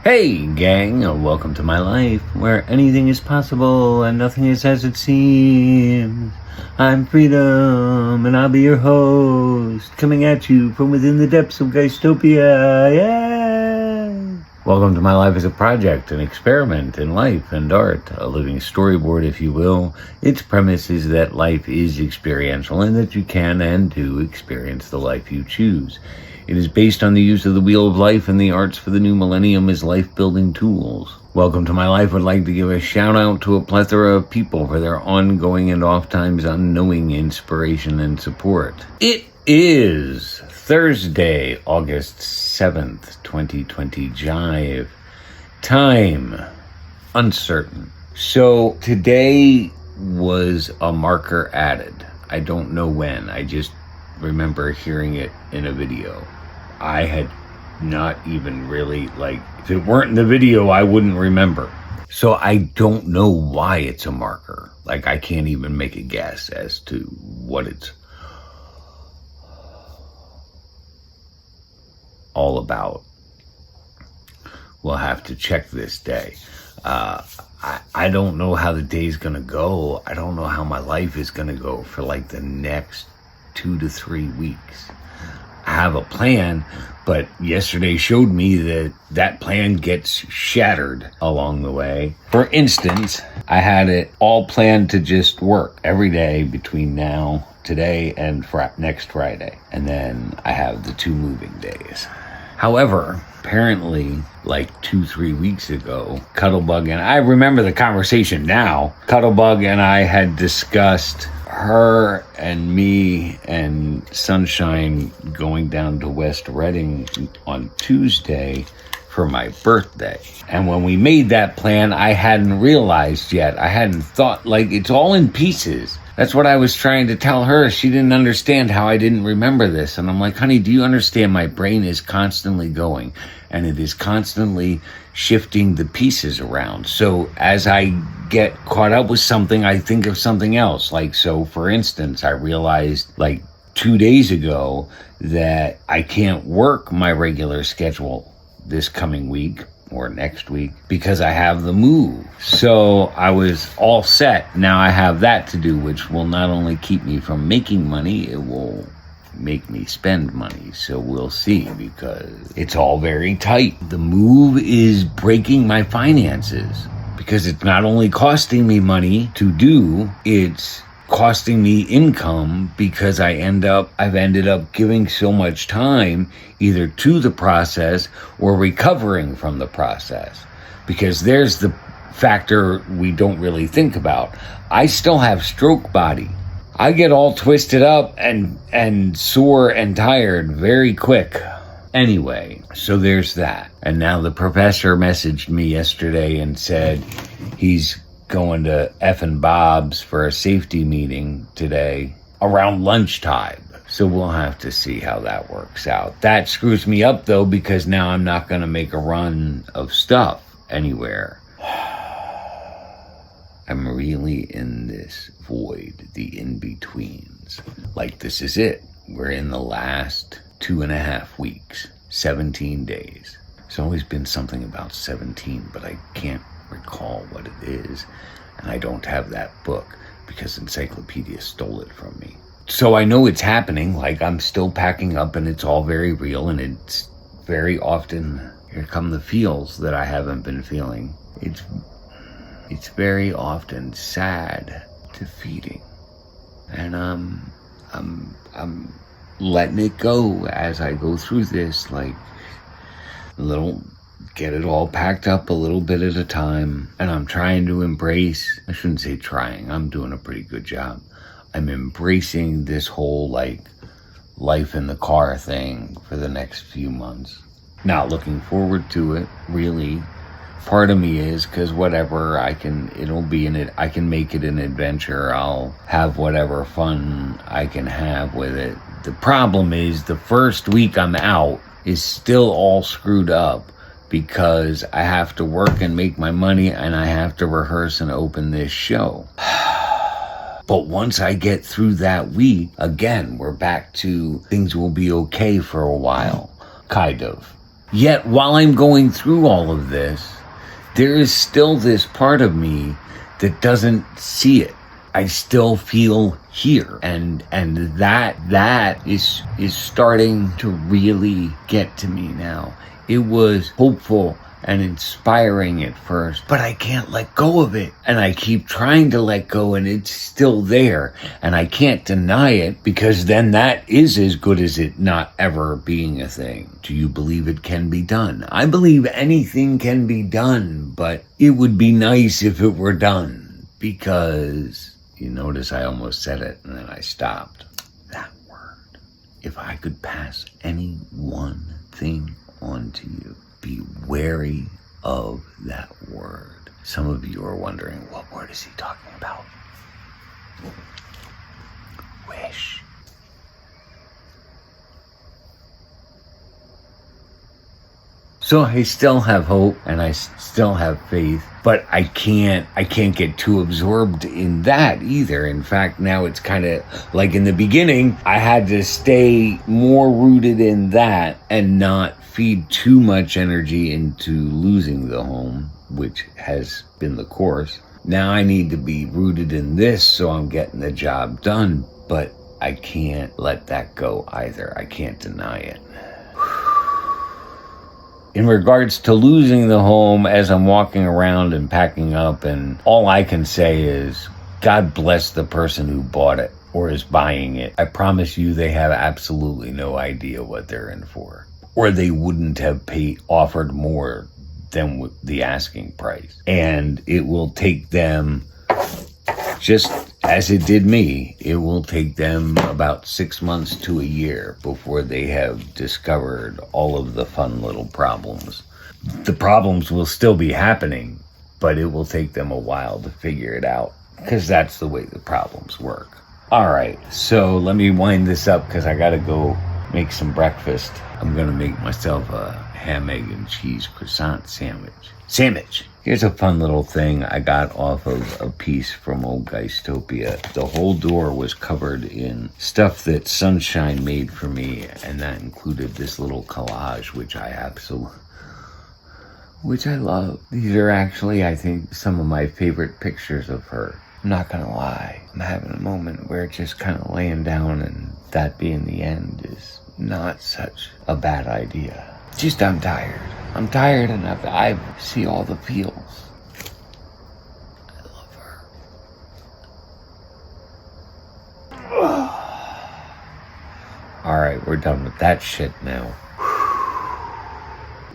Hey gang, welcome to my life where anything is possible and nothing is as it seems. I'm Freedom and I'll be your host, coming at you from within the depths of Geistopia. Yeah! Welcome to my life as a project, an experiment in life and art, a living storyboard if you will. Its premise is that life is experiential and that you can and do experience the life you choose. It is based on the use of the Wheel of Life and the arts for the new millennium as life-building tools. Welcome to my life would like to give a shout out to a plethora of people for their ongoing and oft-times unknowing inspiration and support. It is Thursday, August 7th, 2020 Jive. Time, uncertain. So today was a marker added. I don't know when. I just remember hearing it in a video. I had not even really, if it weren't in the video, I wouldn't remember. So I don't know why it's a marker. I can't even make a guess as to what it's all about. We'll have to check this day. I don't know how the day's gonna go. I don't know how my life is gonna go for the next 2 to 3 weeks. I have a plan, but yesterday showed me that that plan gets shattered along the way. For instance, I had it all planned to just work every day between today and next Friday. And then I have the 2 moving days. However, apparently 2-3 weeks ago, Cuttlebug and I remember the conversation now. Cuttlebug and I had discussed her and me and Sunshine going down to West Reading on Tuesday for my birthday. And when we made that plan, I hadn't realized yet. I hadn't thought, it's all in pieces. That's what I was trying to tell her. She didn't understand how I didn't remember this. And I'm like, honey, do you understand my brain is constantly going and it is constantly shifting the pieces around. So as I get caught up with something, I think of something else. So for instance, I realized 2 days ago that I can't work my regular schedule this coming week or next week because I have the move. So I was all set. Now I have that to do, which will not only keep me from making money, it will make me spend money. So we'll see, because it's all very tight. The move is breaking my finances because it's not only costing me money to do, it's costing me income because I've ended up giving so much time either to the process or recovering from the process. Because there's the factor we don't really think about. I still have stroke body. I get all twisted up and sore and tired very quick. Anyway, so there's that. And now the professor messaged me yesterday and said he's going to F&B Bob's for a safety meeting today around lunchtime. So we'll have to see how that works out. That screws me up though, because now I'm not going to make a run of stuff anywhere. I'm really in this void, the in-betweens. This is it. We're in the last 2.5 weeks, 17 days. There's always been something about 17, but I can't recall what it is. And I don't have that book because Encyclopedia stole it from me. So I know it's happening. I'm still packing up and it's all very real. And it's very often, here come the feels that I haven't been feeling. It's very often sad, defeating. And I'm letting it go as I go through this, get it all packed up a little bit at a time. And I'm trying to embrace, I shouldn't say trying, I'm doing a pretty good job. I'm embracing this whole life in the car thing for the next few months. Not looking forward to it, really. Part of me is, because whatever, I can make it an adventure. I'll have whatever fun I can have with it. The problem is the first week I'm out is still all screwed up because I have to work and make my money and I have to rehearse and open this show. But once I get through that week, again, we're back to things will be okay for a while, kind of. Yet while I'm going through all of this, there is still this part of me that doesn't see it. I still feel here. And that is starting to really get to me now. It was hopeful and inspiring at first, but I can't let go of it. And I keep trying to let go, and it's still there. And I can't deny it, because then that is as good as it not ever being a thing. Do you believe it can be done? I believe anything can be done, but it would be nice if it were done, because you notice I almost said it and then I stopped. That word. If I could pass any one thing on to you, be wary of that word. Some of you are wondering, what word is he talking about? Wish. So I still have hope and I still have faith, but I can't get too absorbed in that either. In fact, now it's kind of like in the beginning, I had to stay more rooted in that and not feed too much energy into losing the home, which has been the course. Now I need to be rooted in this so I'm getting the job done, but I can't let that go either. I can't deny it. In regards to losing the home, as I'm walking around and packing up, and all I can say is, God bless the person who bought it or is buying it. I promise you they have absolutely no idea what they're in for. Or they wouldn't have offered more than the asking price. And it will take them, just as it did me, it will take them about 6 months to a year before they have discovered all of the fun little problems. The problems will still be happening, but it will take them a while to figure it out, because that's the way the problems work. All right, so let me wind this up because I got to go make some breakfast. I'm going to make myself a ham, egg, and cheese croissant sandwich. Here's a fun little thing I got off of a piece from Old Geistopia. The whole door was covered in stuff that Sunshine made for me, and that included this little collage, which I love. These are actually, I think, some of my favorite pictures of her. I'm not gonna lie, I'm having a moment where just kind of laying down and that being the end is not such a bad idea. Just I'm tired. I'm tired and I see all the feels. I love her. All right, we're done with that shit now.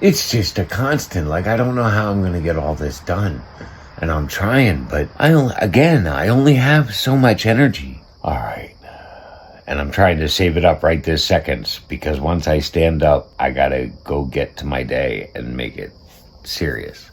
It's just a constant. Like, I don't know how I'm gonna get all this done. And I'm trying, but I only have so much energy. All right. And I'm trying to save it up right this second, because once I stand up, I gotta go get to my day and make it serious.